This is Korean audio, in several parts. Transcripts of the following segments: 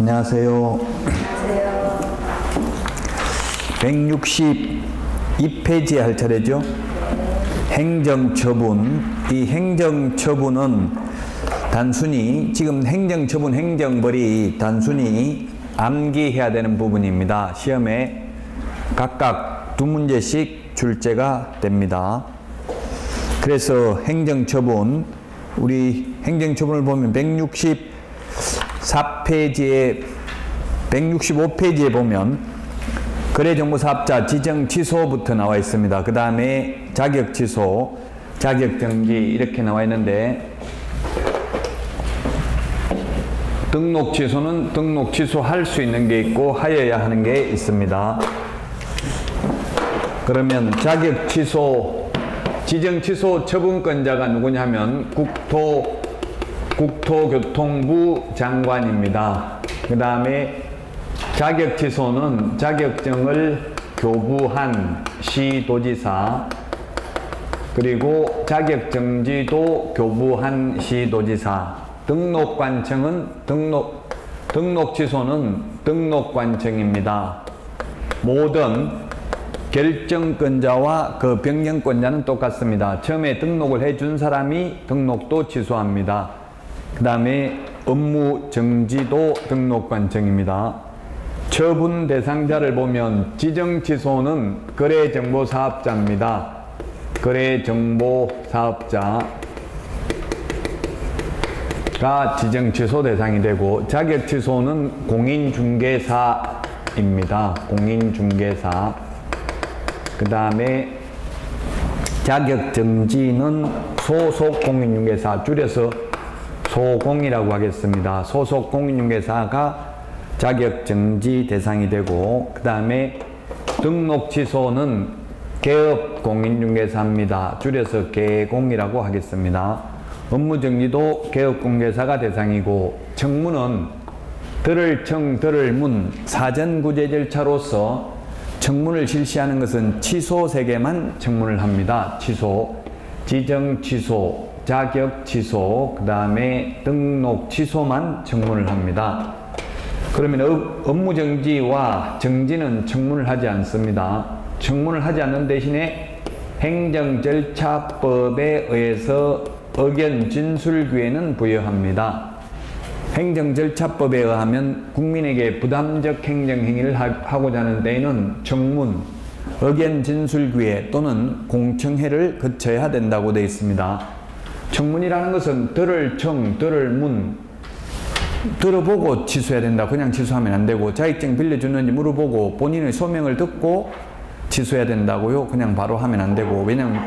안녕하세요. 162페이지에 할 차례죠. 행정처분. 이 행정처분은 단순히 지금 행정처분, 행정벌이 단순히 암기해야 되는 부분입니다. 시험에 각각 2문제씩 출제가 됩니다. 그래서 행정처분, 우리 행정처분을 보면 164페이지에 165페이지에 보면 거래정보사업자 지정취소부터 나와 있습니다. 그 다음에 자격취소, 자격정지 이렇게 나와 있는데, 등록취소는 등록 취소할 수 있는 게 있고 하여야 하는 게 있습니다. 그러면 자격취소, 지정취소 처분권자가 누구냐 하면 국토교통부 장관입니다. 그 다음에 자격취소는 자격증을 교부한 시도지사, 그리고 자격정지도 교부한 시도지사, 등록관청은 등록취소는 등록관청입니다. 모든 결정권자와 그 변경권자는 똑같습니다. 처음에 등록을 해준 사람이 등록도 취소합니다. 그 다음에 업무정지도 등록관청입니다. 처분 대상자를 보면 지정취소는 거래정보사업자입니다. 거래정보사업자가 지정취소 대상이 되고, 자격취소는 공인중개사입니다. 공인중개사. 그 다음에 자격정지는 소속공인중개사, 줄여서 소공이라고 하겠습니다. 소속공인중개사가 자격정지 대상이 되고, 그 다음에 등록취소는 개업공인중개사입니다. 줄여서 개공이라고 하겠습니다. 업무정지도 개업공개사가 대상이고, 청문은 들을청, 들을문, 사전구제 절차로서 청문을 실시하는 것은 취소 3개만 청문을 합니다. 취소, 지정취소, 자격취소, 그 다음에 등록취소만 청문을 합니다. 그러면 업무정지와 정지는 청문을 하지 않습니다. 청문을 하지 않는 대신에 행정절차법에 의해서 의견 진술 기회는 부여합니다. 행정절차법에 의하면 국민에게 부담적 행정행위를 하고자 하는 데에는 청문, 의견 진술 기회 또는 공청회를 거쳐야 된다고 되어 있습니다. 청문이라는 것은 들을청, 들을문, 들어보고 취소해야 된다. 그냥 취소하면 안 되고, 자격증 빌려주는지 물어보고 본인의 소명을 듣고 취소해야 된다고요. 그냥 바로 하면 안 되고, 왜냐하면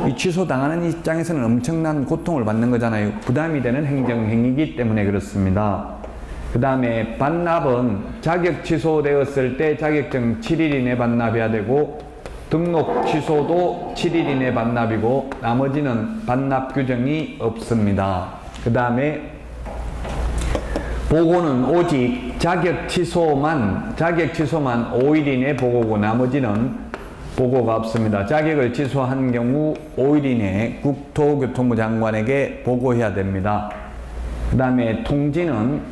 이 취소당하는 입장에서는 엄청난 고통을 받는 거잖아요. 부담이 되는 행정행위이기 때문에 그렇습니다. 그 다음에 반납은 자격 취소되었을 때 자격증 7일 이내 반납해야 되고, 등록 취소도 7일 이내 반납이고, 나머지는 반납 규정이 없습니다. 그 다음에 보고는 오직 자격 취소만 5일 이내 보고고, 나머지는 보고가 없습니다. 자격을 취소한 경우 5일 이내에 국토교통부 장관에게 보고해야 됩니다. 그 다음에 통지는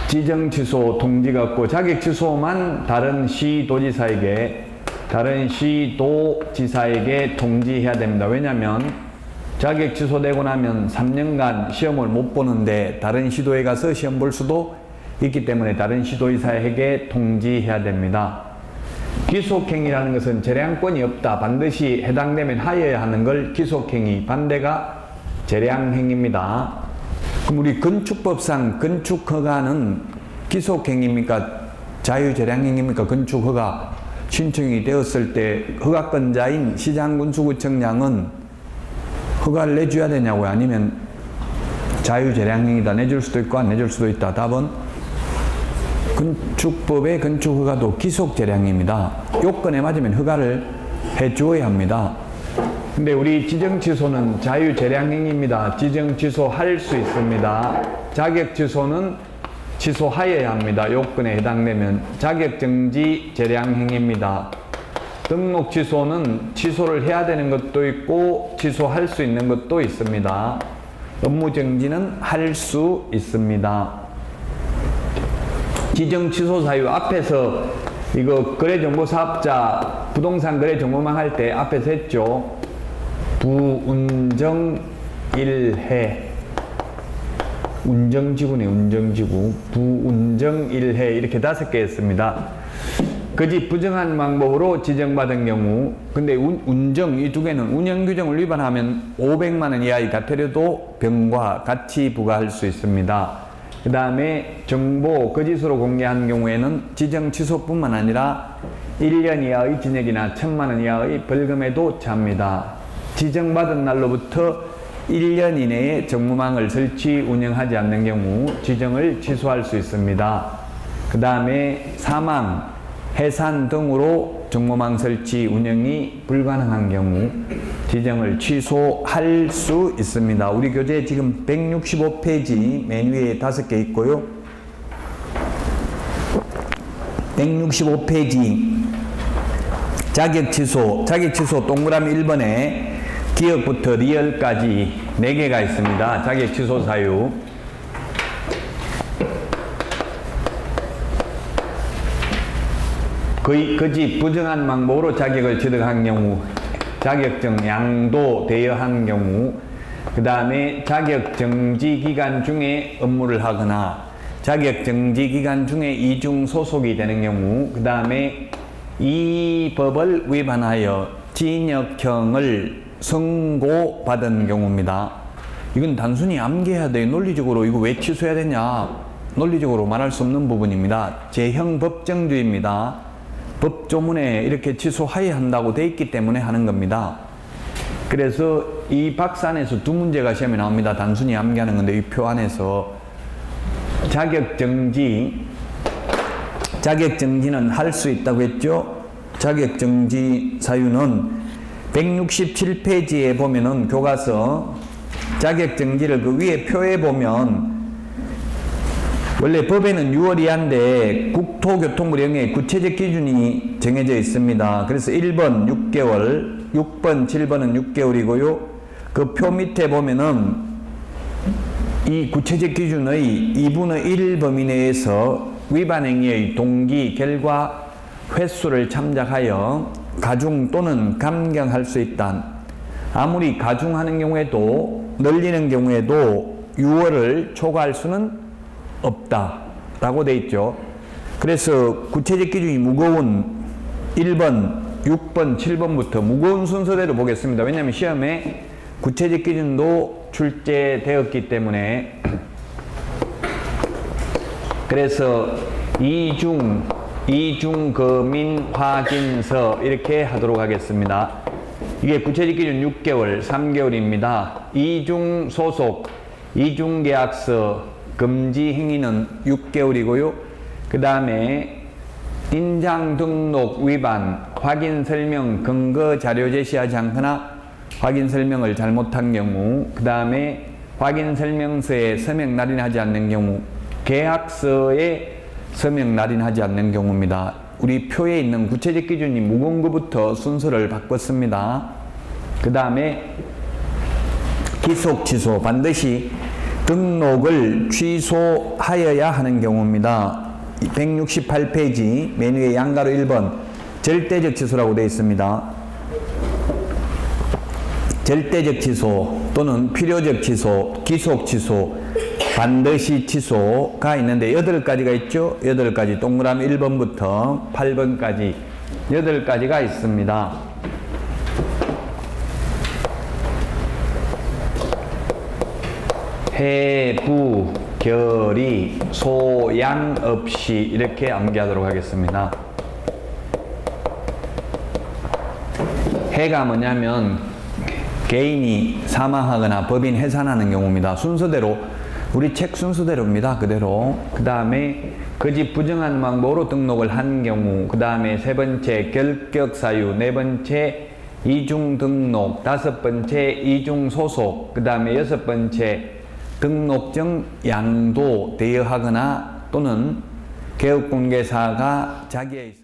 지정취소 통지가 없고, 자격 취소만 다른 시도지사에게 통지해야 됩니다. 왜냐하면 자격 취소되고 나면 3년간 시험을 못 보는데 다른 시도에 가서 시험 볼 수도 있기 때문에 다른 시도지사에게 통지해야 됩니다. 귀속행위라는 것은 재량권이 없다, 반드시 해당되면 하여야 하는 걸 귀속행위, 반대가 재량행위입니다. 그럼 우리 건축법상 건축허가는 귀속행위입니까? 자유재량행위입니까? 건축허가 신청이 되었을 때 허가권자인 시장군수구청장은 허가를 내줘야 되냐고요? 아니면 자유재량행위다, 내줄 수도 있고 안 내줄 수도 있다. 답은 건축법의 건축허가도 기속재량입니다. 요건에 맞으면 허가를 해주어야 합니다. 근데 우리 지정취소는 자유재량행위입니다. 지정취소할 수 있습니다. 자격취소는 취소하여야 합니다. 요건에 해당되면. 자격정지 재량행위입니다. 등록취소는 취소를 해야 되는 것도 있고 취소할 수 있는 것도 있습니다. 업무정지는 할 수 있습니다. 지정 취소 사유 앞에서 이거 거래정보사업자 부동산 거래정보망 할 때 앞에서 했죠. 부운정 1회 운정지구네. 운정지구 부운정 1회 이렇게 5개 했습니다. 거짓 부정한 방법으로 지정받은 경우, 근데 운정 이 두 개는 운영규정을 위반하면 500만원 이하의 과태료도 병과 같이 부과할 수 있습니다. 그 다음에 정보 거짓으로 공개한 경우에는 지정 취소뿐만 아니라 1년 이하의 징역이나 1000만원 이하의 벌금에도 처합니다. 지정받은 날로부터 1년 이내에 정보망을 설치 운영하지 않는 경우 지정을 취소할 수 있습니다. 그 다음에 사망, 해산 등으로 정보망 설치 운영이 불가능한 경우 지정을 취소할 수 있습니다. 우리 교재 지금 165페이지 맨 위에 5개 있고요. 165페이지 자격 취소 동그라미 1번에 기억부터 리얼까지 4개가 있습니다. 자격 취소 사유. 거짓 부정한 방법으로 자격을 취득한 경우, 자격증 양도 대여한 경우, 그 다음에 자격정지 기간 중에 업무를 하거나 자격정지 기간 중에 이중 소속이 되는 경우, 그 다음에 이 법을 위반하여 징역형을 선고받은 경우입니다. 이건 단순히 암기해야 돼. 논리적으로 이거 왜 취소해야 되냐, 논리적으로 말할 수 없는 부분입니다. 제형 법정주의입니다. 법조문에 이렇게 취소하여야 한다고 돼 있기 때문에 하는 겁니다. 그래서 이 박스 안에서 2문제가 시험에 나옵니다. 단순히 암기하는 건데 이 표 안에서 자격정지는 할 수 있다고 했죠. 자격정지 사유는 167페이지에 보면은 교과서 자격정지를 그 위에 표에 보면 원래 법에는 6월 이하인데 국토교통부 영역에 구체적 기준이 정해져 있습니다. 그래서 1번 6개월, 6번, 7번은 6개월이고요. 그 표 밑에 보면은 이 구체적 기준의 2분의 1 범위 내에서 위반 행위의 동기, 결과, 횟수를 참작하여 가중 또는 감경할 수 있다. 아무리 가중하는 경우에도, 늘리는 경우에도 6월을 초과할 수는 없다 라고 돼 있죠. 그래서 구체적 기준이 무거운 1번, 6번, 7번부터 무거운 순서대로 보겠습니다. 왜냐하면 시험에 구체적 기준도 출제되었기 때문에. 그래서 이중거민 확인서 이렇게 하도록 하겠습니다. 이게 구체적 기준 6개월, 3개월입니다. 이중소속, 이중계약서 금지 행위는 6개월이고요. 그 다음에 인장 등록 위반, 확인 설명 근거 자료 제시하지 않거나 확인 설명을 잘못한 경우, 그 다음에 확인 설명서에 서명 날인하지 않는 경우, 계약서에 서명 날인하지 않는 경우입니다. 우리 표에 있는 구체적 기준이 무거운 것부터 순서를 바꿨습니다. 그 다음에 기속 취소, 반드시 등록을 취소하여야 하는 경우입니다. 168페이지 맨 위에 양가로 1번 절대적 취소라고 되어 있습니다. 절대적 취소 또는 필요적 취소, 기속 취소, 반드시 취소가 있는데 8가지가 있죠. 8가지 동그라미 1번부터 8번까지 8가지가 있습니다. 해부, 결의, 소양 없이 이렇게 암기하도록 하겠습니다. 해가 뭐냐면 개인이 사망하거나 법인 해산하는 경우입니다. 순서대로 우리 책 순서대로입니다. 그대로. 그 다음에 거짓 부정한 방법으로 등록을 한 경우, 그 다음에 3번째 결격사유, 4번째 이중등록, 5번째 이중소속, 그 다음에 6번째 등록증 양도 대여하거나 또는 개업공개사가 자기의